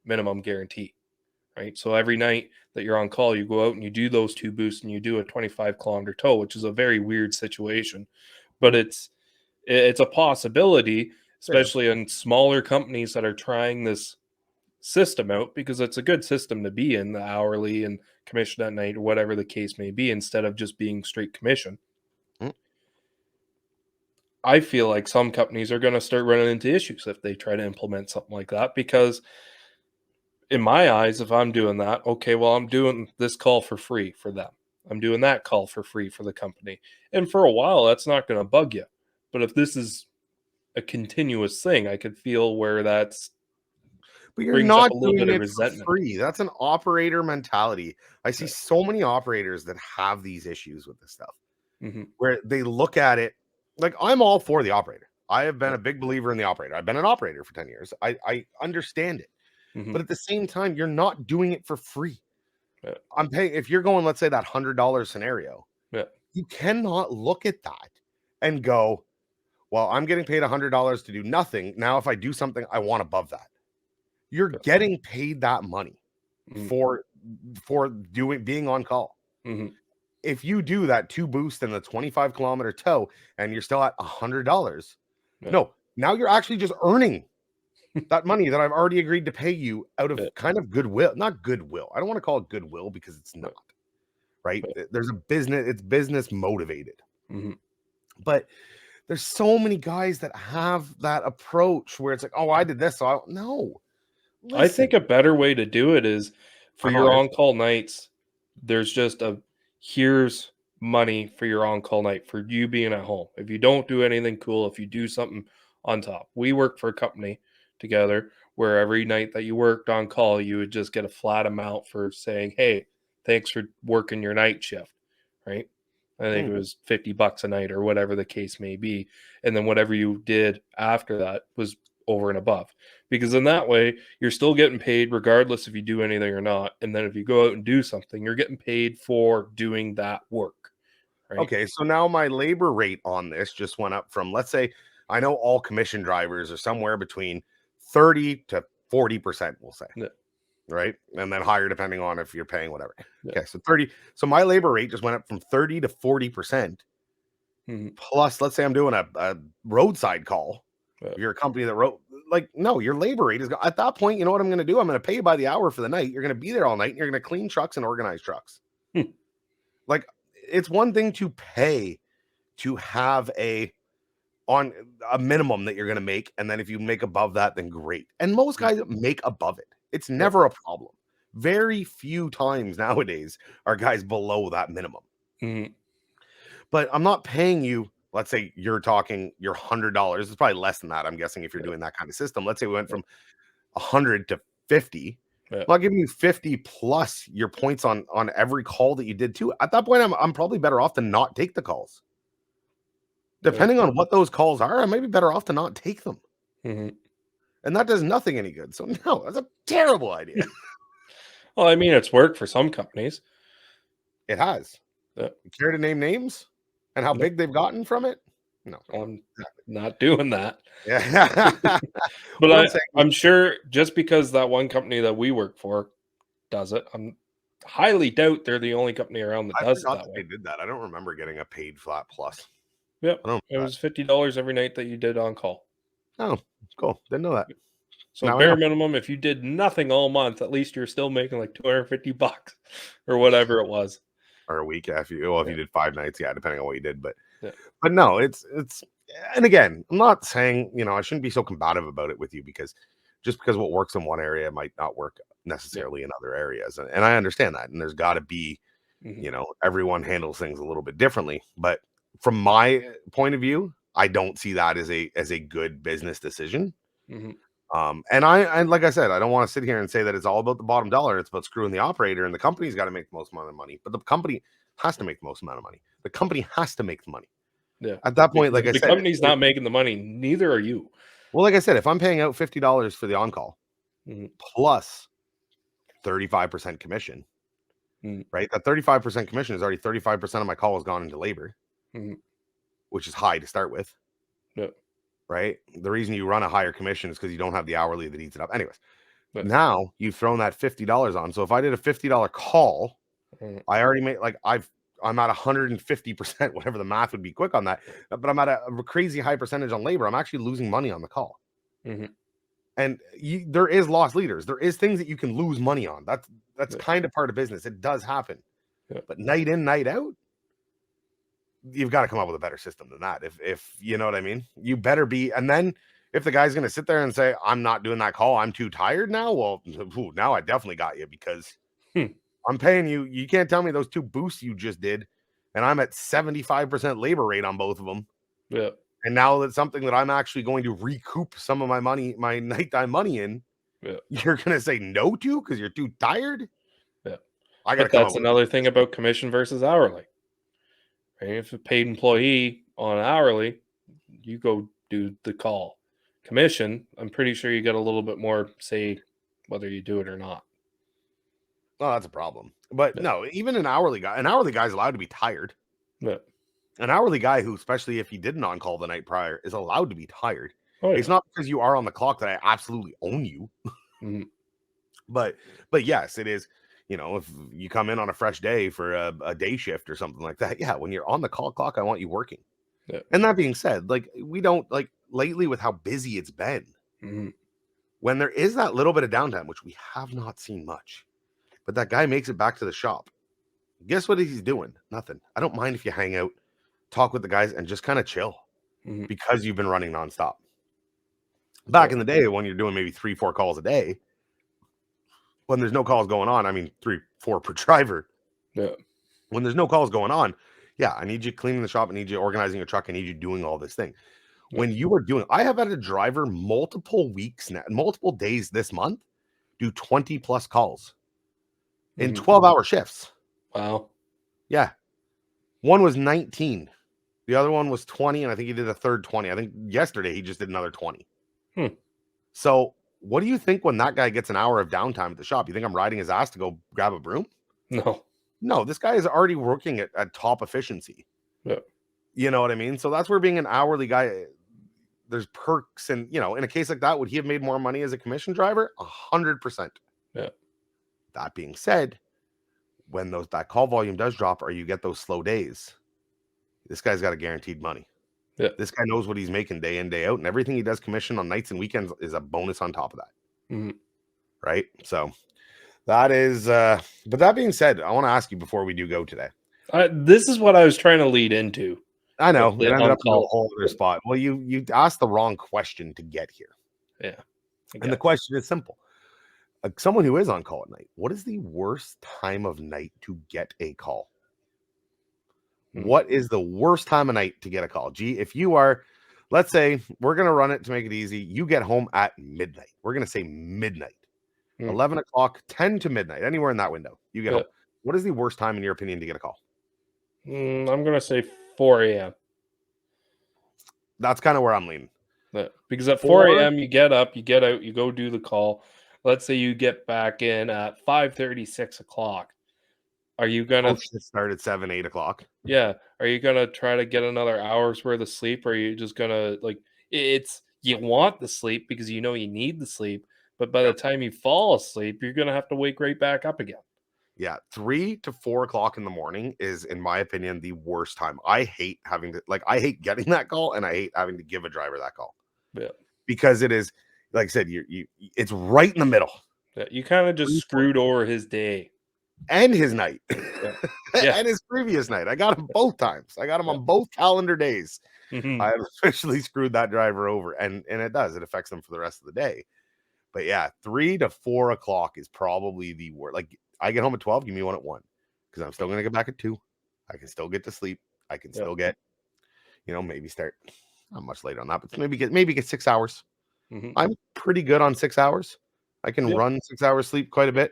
minimum guarantee, right? So every night that you're on call, you go out and you do those 2 boosts and you do a 25-kilometer tow, which is a very weird situation, but it's a possibility, especially in smaller companies that are trying this system out, because it's a good system to be in, the hourly and commission at night or whatever the case may be, instead of just being straight commission. I feel like some companies are going to start running into issues if they try to implement something like that, because in my eyes, if I'm doing that, okay, well, I'm doing this call for free for them. I'm doing that call for free for the company. And for a while, that's not going to bug you. But if this is a continuous thing, I could feel where But you're brings up not a little doing bit of it for resentment. free. That's an operator mentality. I see so many operators that have these issues with this stuff, where they look at it like, I'm all for the operator. I have been a big believer in the operator. I've been an operator for 10 years. I understand it. But at the same time, you're not doing it for free. I'm paying, if you're going, let's say that $100 scenario, you cannot look at that and go, well, I'm getting paid $100 to do nothing. Now, if I do something, I want above that. You're getting paid that money for being on call. If you do that 2 boost and the 25-kilometer tow and you're still at $100, no, now you're actually just earning that money that I've already agreed to pay you out of kind of goodwill. Not goodwill. I don't want to call it goodwill, because it's not, right? There's a business, it's business motivated. But there's so many guys that have that approach where it's like, oh, I did this, so no. I think a better way to do it is, for your on-call nights, there's just here's money for your on-call night for you being at home. If you don't do anything cool, if you do something on top. We worked for a company together where every night that you worked on call, you would just get a flat amount for saying, hey, thanks for working your night shift, right? I think it was $50 a night or whatever the case may be. And then whatever you did after that was over and above, because in that way you're still getting paid regardless if you do anything or not. And then if you go out and do something, you're getting paid for doing that work, right? Okay, so now my labor rate on this just went up from, let's say, I know all commission drivers are somewhere between 30 to 40%, we'll say, right? And then higher depending on if you're paying whatever. Okay, so 30. So my labor rate just went up from 30 to 40%. Plus, let's say I'm doing a roadside call. If you're a company that no, your labor rate is at that point. You know what I'm going to do? I'm going to pay you by the hour for the night. You're going to be there all night, and you're going to clean trucks and organize trucks. Like, it's one thing to pay to have on a minimum that you're going to make, and then if you make above that, then great. And most guys make above it. It's never a problem. Very few times nowadays are guys below that minimum. But I'm not paying you. Let's say you're talking your $100. It's probably less than that, I'm guessing, if you're doing that kind of system. Let's say we went from 100 to 50. Well, I'll give you 50 plus your points on every call that you did too. At that point, I'm probably better off to not take the calls. Depending on what those calls are, I might be better off to not take them. And that does nothing any good. So no, that's a terrible idea. Well, I mean, it's worked for some companies. It has. Care to name names and how big they've gotten from it? No, I'm not doing that. Yeah. But I'm sure just because that one company that we work for does it, I'm highly doubt they're the only company around that does it that way. They did that. I don't remember getting a paid flat plus. Yep. It was $50 every night that you did on call. Oh, cool. Didn't know that. So bare minimum, if you did nothing all month, at least you're still making like $250 or whatever it was. Or a week if you did 5 nights, depending on what you did. But no, it's and again, I'm not saying, I shouldn't be so combative about it with you because what works in one area might not work necessarily in other areas. And I understand that. And there's got to be, everyone handles things a little bit differently. But from my point of view, I don't see that as a good business decision. And I like I said, I don't want to sit here and say that it's all about the bottom dollar. It's about screwing the operator, and the company's got to make the most amount of money. But the company has to make the most amount of money. The company has to make the money. Yeah. At that point, like I said, the company's not making the money. Neither are you. Well, like I said, if I'm paying out $50 for the on-call plus 35% commission, right? That 35% commission is already 35% of my call has gone into labor, which is high to start with. Yeah. Right? The reason you run a higher commission is because you don't have the hourly that eats it up. Anyways, now you've thrown that $50 on. So if I did a $50 call, I already made I'm at 150%, whatever the math would be quick on that, but I'm at a crazy high percentage on labor. I'm actually losing money on the call. And there is lost leaders. There is things that you can lose money on. That's kind of part of business. It does happen. But night in, night out, you've got to come up with a better system than that. If you know what I mean, you better be. And then if the guy's going to sit there and say, I'm not doing that call, I'm too tired now. Well, now I definitely got you because I'm paying you. You can't tell me those 2 boosts you just did. And I'm at 75% labor rate on both of them. Yeah. And now that's something that I'm actually going to recoup some of my money, my nighttime money in. Yeah. You're going to say no to because you're too tired. Yeah. I got to That's another thing about commission versus hourly. Right? If a paid employee on hourly, you go do the call. Commission, I'm pretty sure you get a little bit more say whether you do it or not. Oh, that's a problem. But no, even an hourly guy's allowed to be tired. Yeah. An hourly guy who, especially if he didn't on call the night prior, is allowed to be tired. It's not because you are on the clock that I absolutely own you. But yes, it is. If you come in on a fresh day for a day shift or something like that, when you're on the call clock, I want you working. Yeah. And that being said, we don't lately with how busy it's been. When there is that little bit of downtime, which we have not seen much, but that guy makes it back to the shop. Guess what he's doing? Nothing. I don't mind if you hang out, talk with the guys, and just kind of chill because you've been running nonstop. Back in the day, when you're doing maybe 3-4 calls a day, when there's no calls going on, I mean 3-4 per driver. Yeah. When there's no calls going on, I need you cleaning the shop. I need you organizing your truck. I need you doing all this thing. Yeah. When you are doing, I have had a driver multiple weeks now, multiple days this month, do 20 plus calls in 12-hour shifts. Wow. Yeah. One was 19. The other one was 20, and I think he did a third 20. I think yesterday he just did another 20. So what do you think when that guy gets an hour of downtime at the shop? You think I'm riding his ass to go grab a broom? No, this guy is already working at top efficiency. Yeah. You know what I mean? So that's where being an hourly guy, there's perks. And, in a case like that, would he have made more money as a commission driver? 100%. Yeah. That being said, when that call volume does drop or you get those slow days, this guy's got a guaranteed money. Yeah. This guy knows what he's making day in, day out, and everything he does commission on nights and weekends is a bonus on top of that. Right? So that is, but that being said, I want to ask you before we do go today. This is what I was trying to lead into. I know. It ended up in a whole other spot. Well, you asked the wrong question to get here. Yeah. And the question is simple. Someone who is on call at night, what is the worst time of night to get a call? What is the worst time of night to get a call? If you are, let's say we're going to run it to make it easy. You get home at midnight. We're going to say midnight, 11 o'clock, 10 to midnight, anywhere in that window. You get home. What is the worst time, in your opinion, to get a call? I'm going to say 4 a.m. That's kind of where I'm leaning. Because at 4 a.m., you get up, you get out, you go do the call. Let's say you get back in at 5:30, 6 o'clock. Are you gonna start at 7, 8 o'clock? Yeah. Are you gonna try to get another hour's worth of sleep, or are you just gonna it's you want the sleep because you know you need the sleep, but by the time you fall asleep, you're gonna have to wake right back up again. Yeah, 3 to 4 o'clock in the morning is, in my opinion, the worst time. I hate having to I hate getting that call, and I hate having to give a driver that call. Yeah. Because it is, like I said, you it's right in the middle. Yeah, you kind of just screwed over his day. And his night. Yeah. Yeah. And his previous night. I got him both times. I got him on both calendar days. Mhm. I have officially screwed that driver over. And it does. It affects them for the rest of the day. But yeah, 3 to 4 o'clock is probably the worst. Like, I get home at 12, give me one at 1. Because I'm still going to get back at 2. I can still get to sleep. I can still get, maybe start not much later on that, but maybe get 6 hours. Mhm. I'm pretty good on 6 hours. I can run 6 hours sleep quite a bit.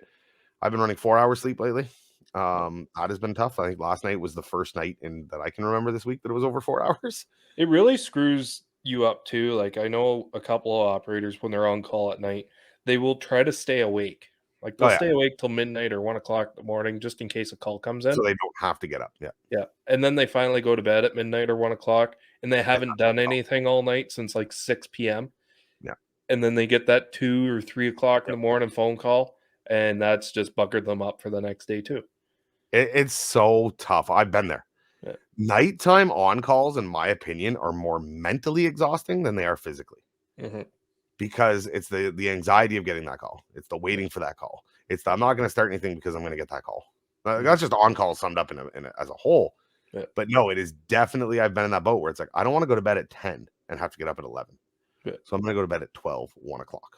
I've been running 4 hours sleep lately. That has been tough. I think last night was the first night that I can remember this week that it was over 4 hours. It really screws you up too. Like, I know a couple of operators, when they're on call at night, they will try to stay awake. Like, they'll stay awake till midnight or 1 o'clock in the morning just in case a call comes in. So they don't have to get up. Yeah. Yeah. And then they finally go to bed at midnight or 1 o'clock, and they haven't done anything all night since like 6 p.m. Yeah. And then they get that 2 or 3 o'clock in the morning phone call, and that's just buggered them up for the next day too. It's so tough. I've been there. Yeah. Nighttime on calls, in my opinion, are more mentally exhausting than they are physically. Mhm. Because it's the anxiety of getting that call. It's the waiting for that call. It's I'm not going to start anything because I'm going to get that call. That's just on call summed up in as a whole. Yeah. But no, it is definitely, I've been in that boat where it's like, I don't want to go to bed at 10 and have to get up at 11. Yeah. So I'm going to go to bed at 12, 1 o'clock.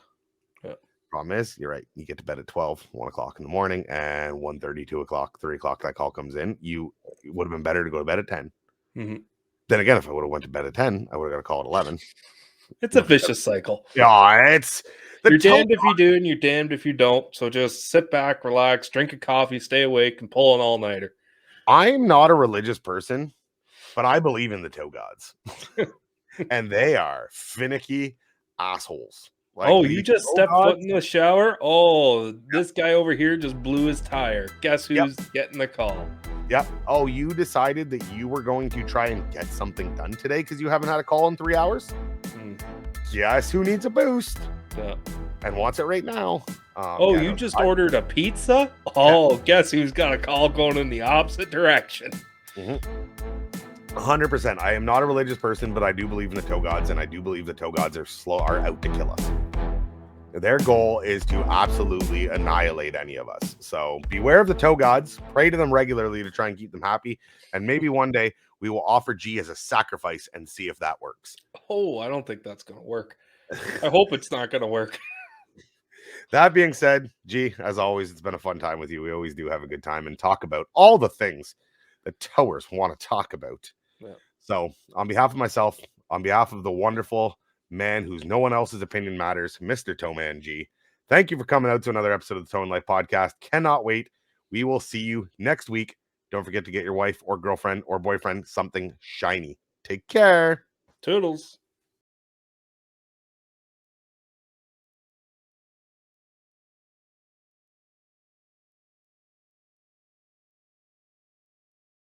Yeah. Problem is, you're right. You get to bed at 12, 1 o'clock in the morning, and 1:30, 2 o'clock, 3 o'clock, that call comes in. It would have been better to go to bed at 10. Mm-hmm. Then again, if I would have went to bed at 10, I would have got a call at 11. It's a vicious cycle. Yeah, you're damned if you do and you're damned if you don't. So just sit back, relax, drink a coffee, stay awake, and pull an all-nighter. I'm not a religious person, but I believe in the tow gods. And they are finicky assholes. Like, you just stepped foot in the shower? Oh, this guy over here just blew his tire. Guess who's getting the call? Yep. Oh, you decided that you were going to try and get something done today because you haven't had a call in 3 hours? Guess who needs a boost? Yeah. And wants it right now. You just ordered a pizza? Oh, guess who's got a call going in the opposite direction? 100%. I am not a religious person, but I do believe in the tow gods, and I do believe the tow gods are out to kill us. Their goal is to absolutely annihilate any of us. So beware of the tow gods. Pray to them regularly to try and keep them happy. And maybe one day we will offer G as a sacrifice and see if that works. Oh, I don't think that's going to work. I hope it's not going to work. That being said, G, as always, it's been a fun time with you. We always do have a good time and talk about all the things that towers want to talk about. Yeah. So on behalf of myself, on behalf of the wonderful man whose no one else's opinion matters, Mr. TowManG, thank you for coming out to another episode of the Towing Life podcast. Cannot wait. We will see you next week. Don't forget to get your wife or girlfriend or boyfriend something shiny. Take care. Toodles.